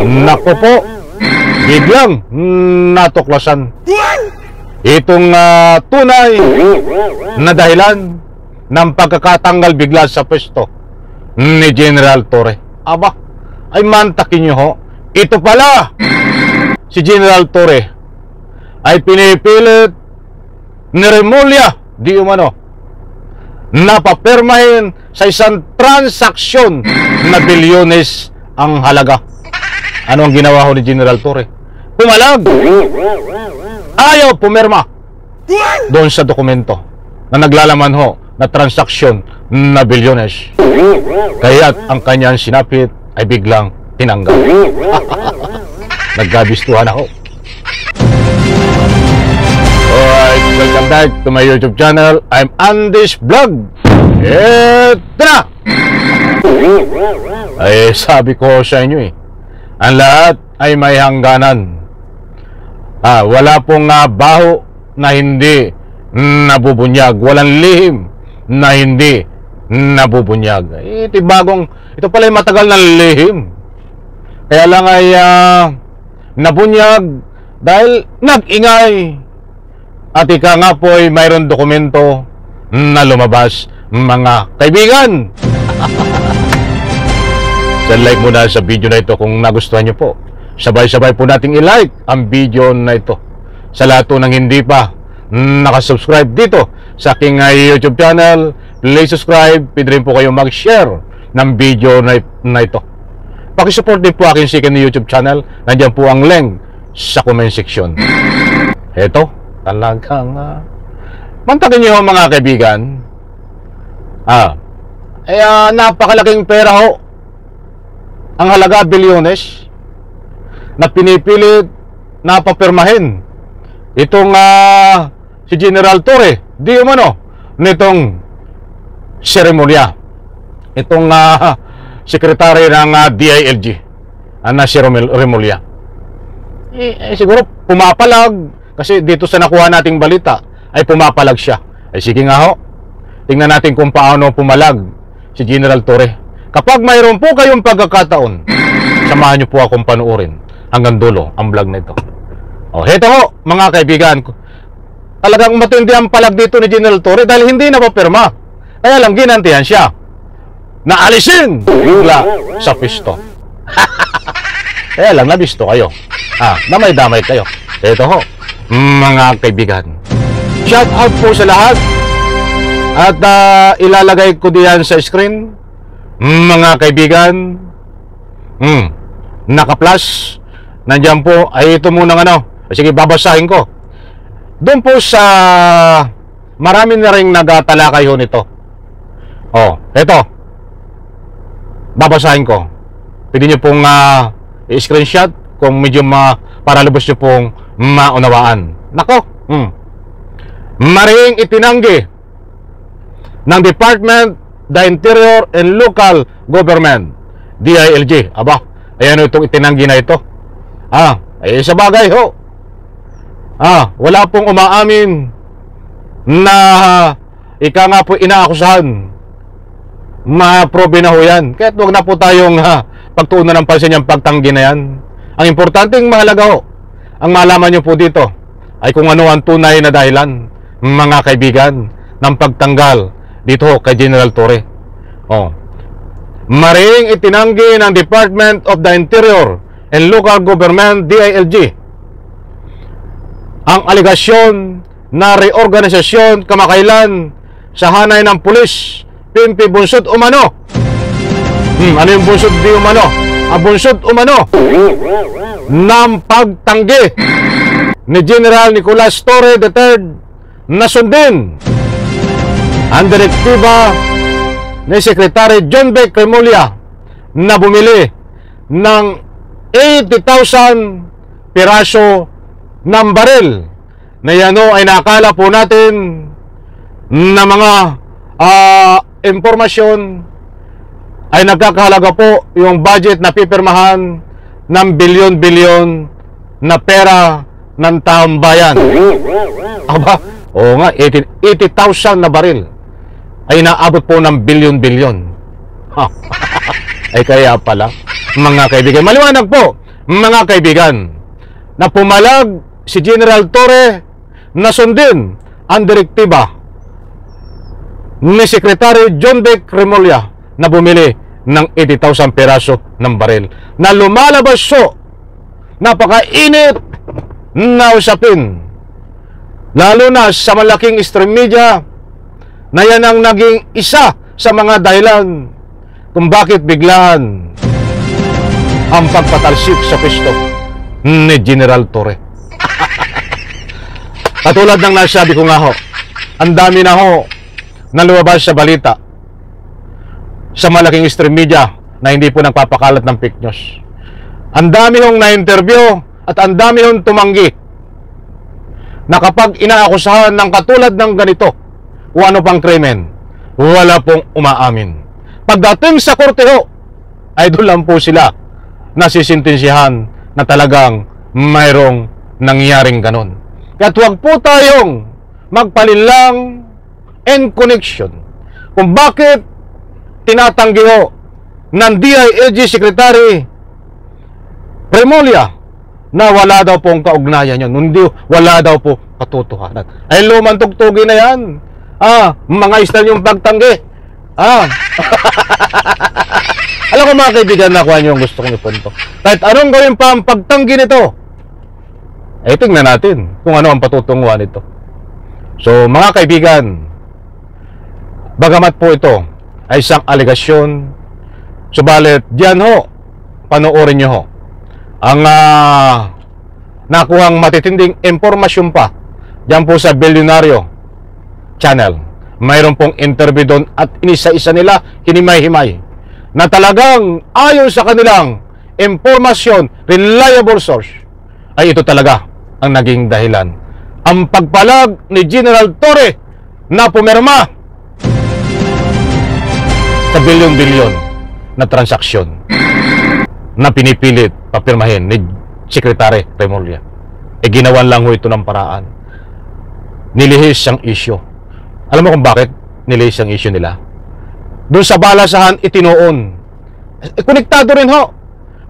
Naku po, biglang natuklasan itong tunay na dahilan ng pagkakatanggal bigla sa pwesto ni General Torre. Aba, ay mantakin nyo ho, ito pala si General Torre ay pinipilit ni Remulla di umano na papirmahin sa isang transaksyon na bilyones ang halaga. Ano ang ginawa ho ni General Torre? Pumalag! Ayaw pumirma doon sa dokumento na naglalaman ho na transaksyon na bilyones. Kaya't ang kanyang sinapit ay biglang tinanggal. Nagkabistuhan ako. Alright, welcome back to my YouTube channel. I'm Andy's Vlog. Eto na! Ay, sabi ko sa inyo ang lahat ay may hangganan. Wala pong baho na hindi nabubunyag. Walang lihim na hindi nabubunyag. Ito pala yung matagal na lihim. Kaya lang ay nabunyag dahil nag-ingay. At ika nga po ay mayroon dokumento na lumabas, mga kaibigan. Like muna sa video na ito kung nagustuhan nyo po. Sabay-sabay po nating i-like ang video na ito. Sa lahat ng hindi pa nakasubscribe dito sa aking YouTube channel, please subscribe. Pwede rin po kayo mag-share ng video na ito. Pakisupport din po aking second YouTube channel. Nandiyan po ang link sa comment section. Ito, talagang mantakin nyo mga kaibigan. Napakalaking pera ho. Ang halaga bilyones na pinipilit na papirmahin itong si General Torre di umano nitong seremonya, itong sekretary ng DILG na si Remulla. Siguro pumapalag kasi dito sa nakuha nating balita ay pumapalag siya. Sige nga ho, tingnan natin kung paano pumalag si General Torre. Kapag mayroon po kayong pagkakataon, samahan nyo po akong panuorin hanggang dulo ang vlog na ito. Heto ho, mga kaibigan, talagang matindi ang palag dito ni General Torre dahil hindi napapirma. Kaya lang ginantihan siya na alisin bigla sa pisto. Kaya lang nabisto kayo. Damay-damay kayo. Heto ho, mga kaibigan, shout out po sa lahat. At ilalagay ko diyan sa screen, mga kaibigan, naka-plus, nandiyan po, ay ito munang sige, babasahin ko. Doon po sa, marami na rin nagatalakay ho nito. Ito, babasahin ko. Pwede nyo pong i-screenshot kung medyo para lubos nyo pong maunawaan. Nako, maring itinanggi ng Department the Interior and Local Government, DILG. Aba, ayan itong itinanggi na ito. Sa bagay ho, wala pong umaamin na ika nga po inaakusahan. Ma-probe na ho yan. Kaya't huwag na po tayong pagtuunan ng pansin yung pagtanggi na yan. Ang importanteng mahalaga ho, ang malaman nyo po dito ay kung ano ang tunay na dahilan, mga kaibigan, ng pagtanggal dito kay General Torre. Maring itinanggi ng Department of the Interior and Local Government, DILG, ang aligasyon na reorganisasyon kamakailan sa hanay ng pulis, PNP bunsod umano. Ano yung bunsod di umano? Ang bunsod umano ng pagtanggi ni General Nicolas Torre III na sundin ang direktiba ni Secretary John Beck Remulla na bumili ng 80,000 piraso ng baril na yano ay nakala po natin na mga impormasyon ay nagkakahalaga po yung budget na pipirmahan ng bilyon-bilyon na pera ng taong bayan. Aba, oo nga, 80,000 na baril ay naabot po ng bilyon-bilyon. Ay kaya pala, mga kaibigan, maliwanag po mga kaibigan, na pumalag si General Torre na sundin ang direktiba ni Secretary John Vic Remulla na bumili ng 80,000 peraso ng baril na lumalabas napakainit na usapin, lalo na sa malaking stream media, na yan ang naging isa sa mga dahilan kung bakit biglaan ang pagpatalsik sa pwesto ni General Torre. Katulad ng nasabi ko nga ho, ang dami na ho na lumabas sa balita sa malaking stream media na hindi po nagpapakalat ng fake news. Ang dami hong na-interview at ang dami hong tumanggi na kapag inaakusahan ng katulad ng ganito o ano pang krimen, wala pong umaamin. Pagdating sa korte ho, ay doon lang po sila nasisintensyahan na talagang mayroong nangyaring ganon. Kaya huwag po tayong magpalinlang and connection kung bakit tinatanggi ho ng DILG Secretary Remulla na wala daw pong kaugnayan yun, hindi, wala daw po katotohanan. Ay lumang tugtugin na yan. Mga style yung pagtanggi. Alam ko mga kaibigan, nakuha nyo yung gusto kong ipunto. Kahit anong gawin pa ang pagtanggi nito, eh tingnan natin kung ano ang patutunguhan nito. So mga kaibigan, bagamat po ito ay isang alegasyon, subalit diyan ho, panoorin nyo ho ang nakuhang matitinding impormasyon pa diyan po sa Bilyonaryo Channel. Mayroon pong interview doon at inisa-isa nila hinimay-himay na talagang ayon sa kanilang impormasyon, reliable source, ay ito talaga ang naging dahilan. Ang pagpalag ni General Torre na pumirma sa bilyon-bilyon na transaksyon na pinipilit papirmahin ni Secretary Remulla. Ginawan lang ho ito ng paraan. Nilihis ang issue. Alam mo kung bakit nilihis ang issue nila? Doon sa balasahan itinuon. Konektado rin ho.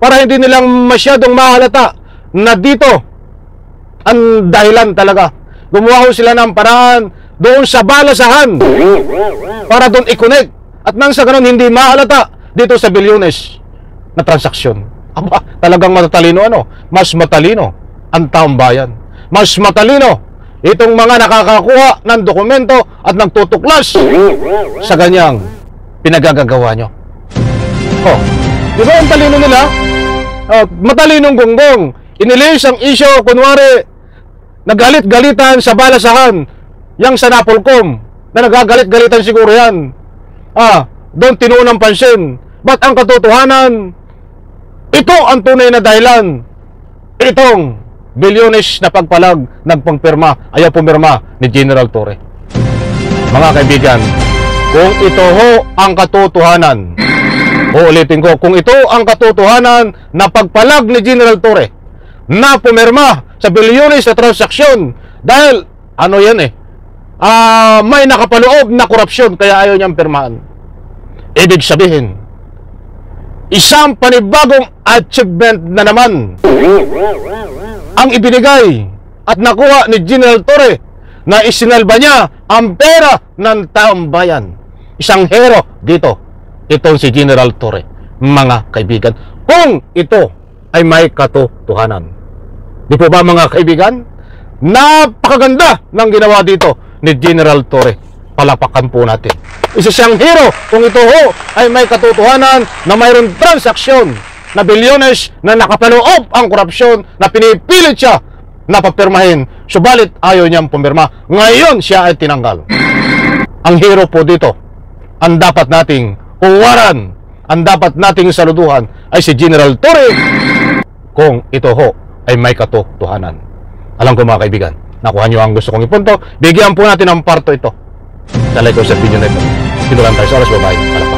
Para hindi nilang masyadong mahalata na dito ang dahilan talaga. Gumawa ho sila ng paraan doon sa balasahan para doon i-connect. At nang sa ganun hindi mahalata dito sa bilyones na transaksyon. Talagang matatalino mas matalino ang taong bayan. Mas matalino itong mga nakakakuha ng dokumento at nagtutuklas sa ganyang pinagagagawa nyo. Di ba ang talino nila? Matalinong gonggong. Inilis ang issue, kunwari nagalit-galitan sa balasahan yang sa Napolcom na nagagalit-galitan siguro yan. Doon tinuon ang pansin. Ba't ang katotohanan? Ito ang tunay na dahilan. Itong bilyones na pagpalag nagpangpirma, ayaw pumirma ni General Torre. Mga kaibigan, kung ito ho ang katotohanan, uulitin ko, kung ito ang katotohanan na pagpalag ni General Torre na pumirma sa bilyones na transaksyon, dahil ano yan may nakapaloob na korupsyon kaya ayaw niyang pirmahan. Ibig sabihin, isang panibagong achievement na naman ang ibinigay at nakuha ni General Torre na isinalba niya ang pera ng taong bayan. Isang hero dito, itong si General Torre, mga kaibigan, kung ito ay may katotohanan. Di po ba mga kaibigan? Napakaganda ng ginawa dito ni General Torre. Palapakan po natin. Isa siyang hero kung ito ho ay may katotohanan na mayroon transaksyon na bilyones na nakapaloob ang korupsyon na pinipilit siya na papirmahin. Subalit ayaw niyang pumirma. Ngayon siya ay tinanggal. Ang hero po dito, ang dapat nating huwaran, ang dapat nating saluduhan ay si General Torre kung ito ho ay may katotohanan. Alam ko mga kaibigan, nakuha niyo ang gusto kong ipunto. Bigyan po natin ng parto ito. Talay ko sa video na ito. Dito lang tayo sa oras, bye-bye.